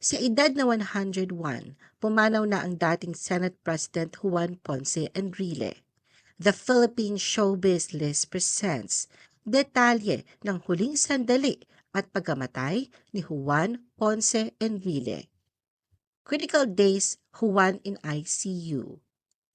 Sa edad na 101, pumanaw na ang dating Senate President Juan Ponce Enrile. The Philippine Showbiz List presents detalye ng huling sandali at pagkamatay ni Juan Ponce Enrile. Critical Days, Juan in ICU.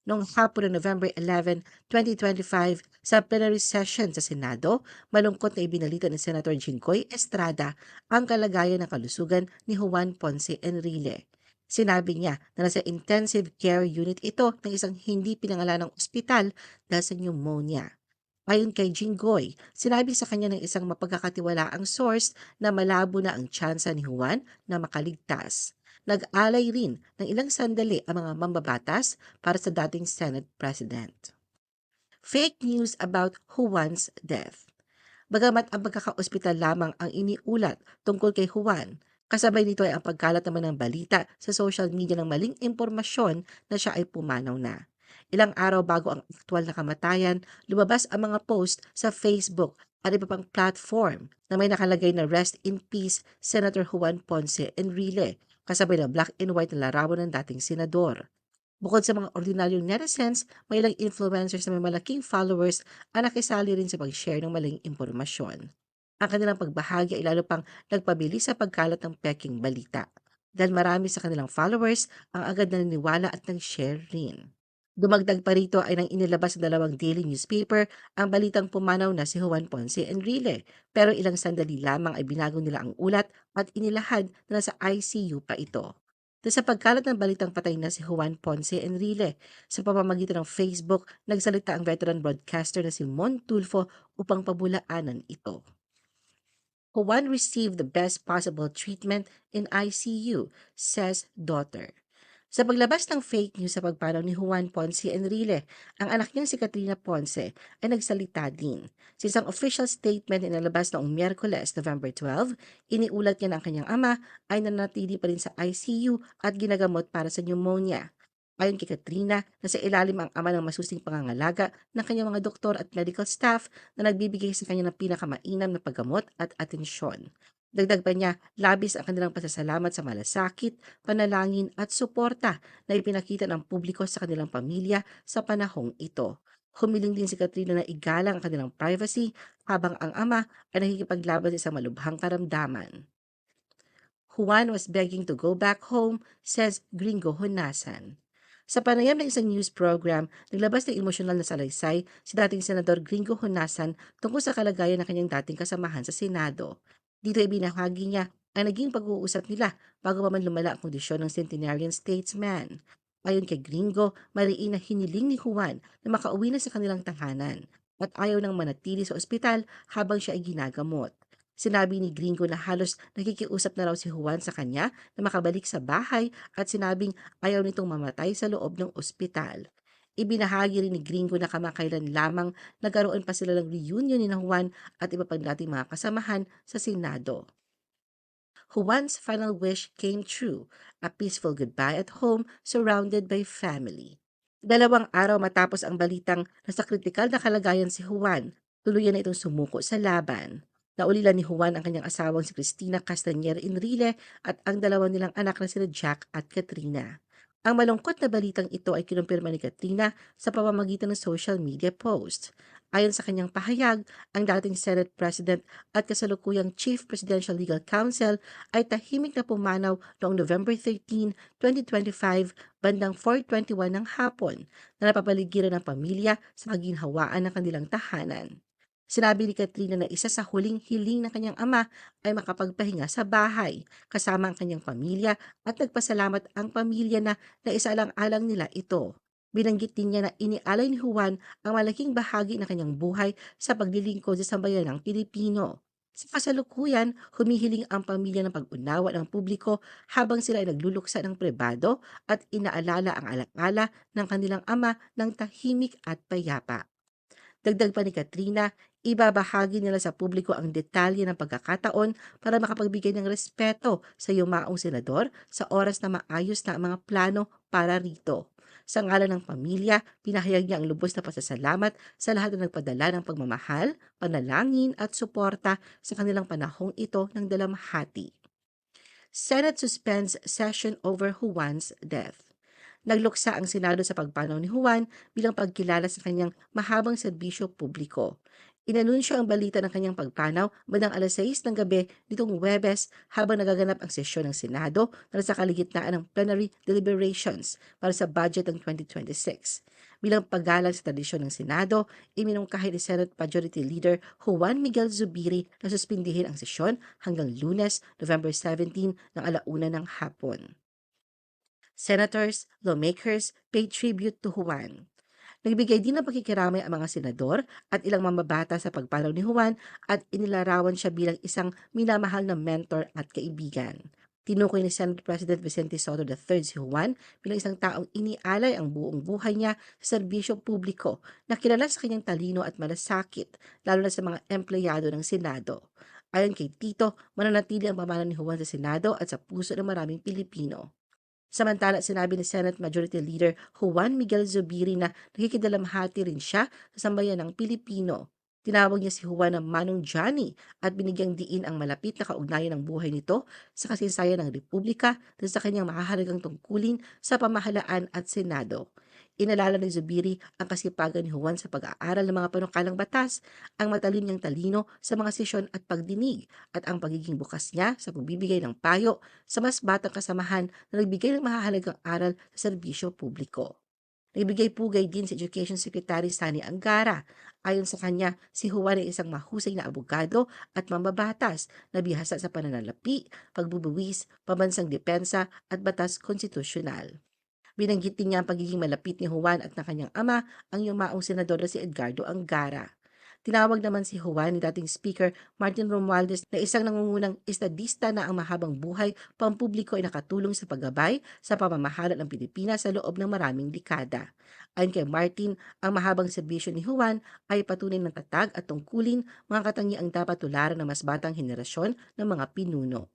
Noong hapon ng November 11, 2025, sa plenary session sa Senado, malungkot na ibinalita ni Senator Jinggoy Estrada ang kalagayan ng kalusugan ni Juan Ponce Enrile. Sinabi niya na nasa intensive care unit ito ng isang hindi pinangalanang ospital dahil sa pneumonia. Ayon kay Jinggoy, sinabi sa kanya ng isang mapagkakatiwalaang source na malabo na ang tsansa ni Juan na makaligtas. Nag-alay rin ng ilang sandali ang mga mambabatas para sa dating Senate President. Fake news about Juan's death. Bagamat ang pagkakaospital lamang ang iniulat tungkol kay Juan, kasabay nito ay ang pagkalat naman ng balita sa social media ng maling impormasyon na siya ay pumanaw na. Ilang araw bago ang aktwal na kamatayan, lumabas ang mga post sa Facebook at iba pang platform na may nakalagay na Rest in Peace Senator Juan Ponce Enrile, kasabay ng black and white na larawan ng dating senador. Bukod sa mga ordinaryong netizens, may ilang influencers na may malaking followers ang nakisali rin sa pag-share ng maling impormasyon. Ang kanilang pagbahagi ay lalo pang nagpabilis sa pagkalat ng peking balita, dahil marami sa kanilang followers ang agad naniniwala at nag-share rin. Dumagdag pa rito ay nang inilabas sa dalawang daily newspaper ang balitang pumanaw na si Juan Ponce Enrile, pero ilang sandali lamang ay binago nila ang ulat at inilahad na nasa ICU pa ito. Dahil sa pagkalat ng balitang patay na si Juan Ponce Enrile, sa pamamagitan ng Facebook, nagsalita ang veteran broadcaster na si Mon Tulfo upang pabulaanan ito. Juan received the best possible treatment in ICU, says daughter. Sa paglabas ng fake news sa pagpanaw ni Juan Ponce Enrile, ang anak niyang si Katrina Ponce ay nagsalita din. Sa isang official statement na inalabas noong Miyerkules, November 12, iniulat niya na ang kanyang ama ay nanatili pa rin sa ICU at ginagamot para sa pneumonia. Ayon kay Katrina, nasa ilalim ang ama ng masusing pangangalaga ng kanyang mga doktor at medical staff na nagbibigay sa kanya ng pinakamainam na paggamot at atensyon. Dagdag pa niya, labis ang kanilang pasasalamat sa malasakit, panalangin at suporta na ipinakita ng publiko sa kanilang pamilya sa panahong ito. Humiling din si Katrina na igalang ang kanilang privacy habang ang ama ay nakikipaglaban sa isang malubhang karamdaman. Juan was begging to go back home, says Gringo Honasan. Sa panayam ng isang news program, naglabas ng emosyonal na salaysay si dating Senador Gringo Honasan tungkol sa kalagayan ng kanyang dating kasamahan sa Senado. Dito ibinahagi niya ang naging pag-uusap nila bago pa man lumala ang kondisyon ng centenarian statesman. Ayon kay Gringo, mariin na hiniling ni Juan na makauwi na sa kanilang tahanan at ayaw nang manatili sa ospital habang siya ay ginagamot. Sinabi ni Gringo na halos nakikiusap na raw si Juan sa kanya na makabalik sa bahay at sinabing ayaw nitong mamatay sa loob ng ospital. Ibinahagi rin ni Gringo na kamakailan lamang nagkaroon pa sila ng reunion ni Juan at iba pang dating mga kasamahan sa Senado. Juan's final wish came true, a peaceful goodbye at home surrounded by family. 2 araw matapos ang balitang nasa kritikal na kalagayan si Juan, tuluyan na itong sumuko sa laban. Naulilan ni Juan ang kanyang asawang si Cristina Castañer Enrile at ang dalawa nilang anak na sina Jack at Katrina. Ang malungkot na balitang ito ay kinumpirma ni Katrina sa pamamagitan ng social media post. Ayon sa kanyang pahayag, ang dating Senate President at kasalukuyang Chief Presidential Legal Counsel ay tahimik na pumanaw noong November 13, 2025, bandang 4:21 ng hapon, na napapaligiran ng pamilya sa kaginhawaan ng kanilang tahanan. Sinabi ni Katrina na isa sa huling hiling ng kanyang ama ay makapagpahinga sa bahay kasama ang kanyang pamilya at nagpasalamat ang pamilya na naisalang-alang nila ito. Binanggit din niya na inialay ni Juan ang malaking bahagi ng kanyang buhay sa paglilingkod sa sambayanang Pilipino. Sa kasalukuyan, humihiling ang pamilya ng pag-unawa ng publiko habang sila ay nagluluksa ng pribado at inaalala ang alaala ng kanilang ama ng tahimik at payapa. Dagdag pa ni Katrina, ibabahagi nila sa publiko ang detalye ng pagkakataon para makapagbigay ng respeto sa yumaong senador sa oras na maayos na ang mga plano para rito. Sa ngalan ng pamilya, pinahayag niya ang lubos na pasasalamat sa lahat na nagpadala ng pagmamahal, panalangin at suporta sa kanilang panahong ito ng dalamhati. Senate suspends session over Juan's death. Nagluksa ang Senado sa pagpanaw ni Juan bilang pagkilala sa kanyang mahabang serbisyo publiko. Inanunsyo ang balita ng kanyang pagpanaw bandang 6:00 ng gabi nitong Huwebes habang nagaganap ang sesyon ng Senado na sa kaligitnaan ng plenary deliberations para sa budget ng 2026. Bilang paggalang sa tradisyon ng Senado, iminungkahi ni Senate Majority Leader Juan Miguel Zubiri na suspindihin ang sesyon hanggang Lunes, November 17 ng 1:00 ng hapon. Senators, lawmakers paid tribute to Juan. Nagbigay din ng pakikiramay ang mga senador at ilang mamabata sa pagpanaw ni Juan at inilarawan siya bilang isang minamahal na mentor at kaibigan. Tinukoy ni Senate President Vicente Soto III si Juan bilang isang taong inialay ang buong buhay niya sa serbisyo publiko na kilala sa kanyang talino at malasakit, lalo na sa mga empleyado ng Senado. Ayon kay Tito, mananatili ang pamana ni Juan sa Senado at sa puso ng maraming Pilipino. Samantala, sinabi ni Senate Majority Leader Juan Miguel Zubiri na nakikidalamhati rin siya sa sambayan ng Pilipino. Tinawag niya si Juan na Manong Johnny at binigyang diin ang malapit na kaugnayan ng buhay nito sa kasaysayan ng Republika at sa kanyang mahahalagang tungkulin sa pamahalaan at Senado. Inalala ni Zubiri ang kasipagan ni Juan sa pag-aaral ng mga panukalang batas, ang matalim niyang talino sa mga sesyon at pagdinig, at ang pagiging bukas niya sa pagbibigay ng payo sa mas batang kasamahan na nagbigay ng mahahalagang aral sa serbisyo publiko. Nagbigay pugay din si Education Secretary Sani Angara. Ayon sa kanya, si Juan ay isang mahusay na abogado at mambabatas na bihasa sa pananalapi, pagbubuwis, pambansang depensa at batas konstitusyonal. Binanggit din niya ang pagiging malapit ni Juan at ng kanyang ama, ang yumaong senador na si Edgardo Angara. Tinawag naman si Juan ni dating Speaker Martin Romualdez na isang nangungunang estadista na ang mahabang buhay pampubliko ay nakatulong sa paggabay sa pamamahala ng Pilipinas sa loob ng maraming dekada. Ayon kay Martin, ang mahabang serbisyo ni Juan ay patunay ng tatag at tungkulin, mga katangiang dapat tularan ng mas batang henerasyon ng mga pinuno.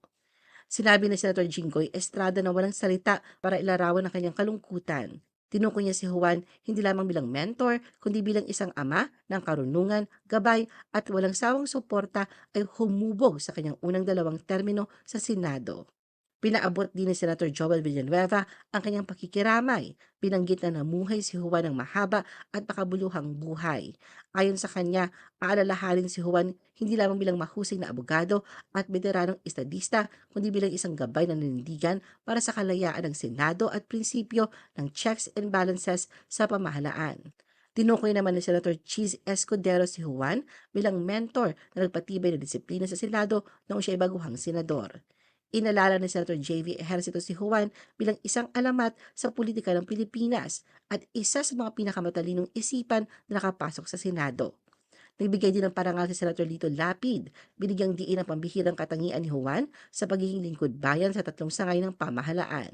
Sinabi ni Senator Jinggoy Estrada na walang salita para ilarawan ang kanyang kalungkutan. Tinukoy niya si Juan hindi lamang bilang mentor, kundi bilang isang ama ng karunungan, gabay at walang sawang suporta ay humubog sa kanyang unang 2 termino sa Senado. Pinaabot din ni Senator Joel Villanueva ang kanyang pakikiramay. Binanggit na namuhay si Juan ng mahaba at makabuluhang buhay. Ayon sa kanya, aalalahanin si Juan hindi lamang bilang mahusay na abogado at veteranong estadista, kundi bilang isang gabay na nanindigan para sa kalayaan ng Senado at prinsipyo ng checks and balances sa pamahalaan. Tinukoy naman ni Senator Cheese Escudero si Juan bilang mentor na nagpatibay ng disiplina sa Senado noong siya ay baguhang senador. Inalala ni Senator J.V. Ejercito si Juan bilang isang alamat sa politika ng Pilipinas at isa sa mga pinakamatalinong isipan na nakapasok sa Senado. Nagbigay din ng parangal si Senator Lito Lapid, binigyang diin ang pambihirang katangian ni Juan sa pagiging lingkod bayan sa 3 sangay ng pamahalaan.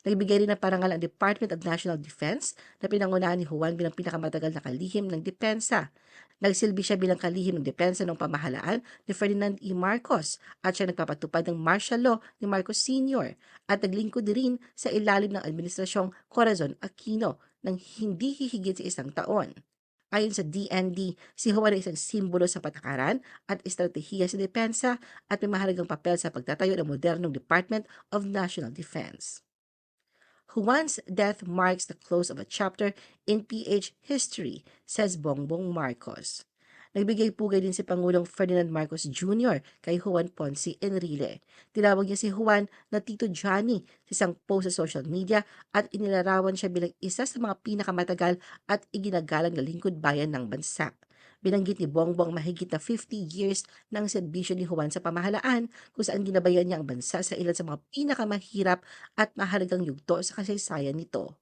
Nagbigay rin ng parangal ang Department of National Defense na pinangunahan ni Juan bilang pinakamatagal na kalihim ng depensa. Nagsilbi siya bilang kalihim ng depensa ng pamahalaan ni Ferdinand E. Marcos at siya nagpapatupad ng martial law ni Marcos Sr. at naglingkod din sa ilalim ng Administrasyong Corazon Aquino ng hindi hihigit sa 1 taon. Ayon sa DND, si Juan ay isang simbolo sa patakaran at estratehiya sa depensa at may mahalagang papel sa pagtatayo ng modernong Department of National Defense. Juan's death marks the close of a chapter in PH history, says Bongbong Marcos. Nagbigay pugay din si Pangulong Ferdinand Marcos Jr. kay Juan Ponce Enrile. Tinawag niya si Juan na Tito Johnny sa isang post sa social media at inilarawan siya bilang isa sa mga pinakamatagal at iginagalang na lingkod bayan ng bansa. Binanggit ni Bongbong mahigit na 50 years ng serbisyo ni Juan sa pamahalaan kung saan ginabayan niya ang bansa sa ilan sa mga pinakamahirap at mahalagang yugto sa kasaysayan nito.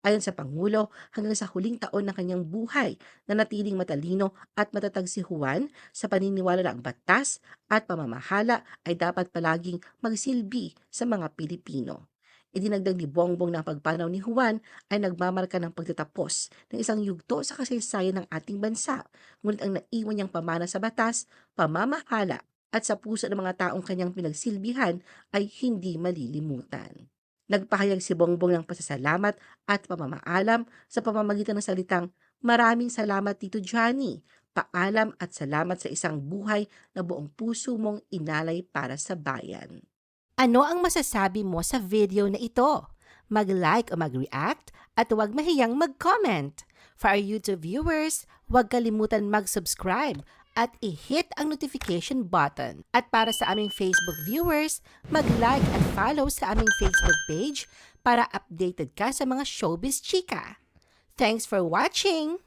Ayon sa Pangulo, hanggang sa huling taon ng kanyang buhay, nanatiling matalino at matatag si Juan sa paniniwala na ang batas at pamamahala ay dapat palaging magsilbi sa mga Pilipino. Idinagdag ni Bongbong na ang pagpanaw ni Juan ay nagmamarka ng pagtatapos ng isang yugto sa kasaysayan ng ating bansa, ngunit ang naiwan niyang pamana sa batas, pamamahala at sa puso ng mga taong kanyang pinagsilbihan ay hindi malilimutan. Nagpahayag si Bongbong ng pasasalamat at pamamaalam sa pamamagitan ng salitang, "Maraming salamat Tito Johnny. Paalam at salamat sa isang buhay na buong puso mong inalay para sa bayan." Ano ang masasabi mo sa video na ito? Mag-like o mag-react at huwag mahiyang mag-comment. For our YouTube viewers, huwag kalimutan mag-subscribe at i-hit ang notification button. At para sa aming Facebook viewers, mag-like at follow sa aming Facebook page para updated ka sa mga showbiz chika. Thanks for watching!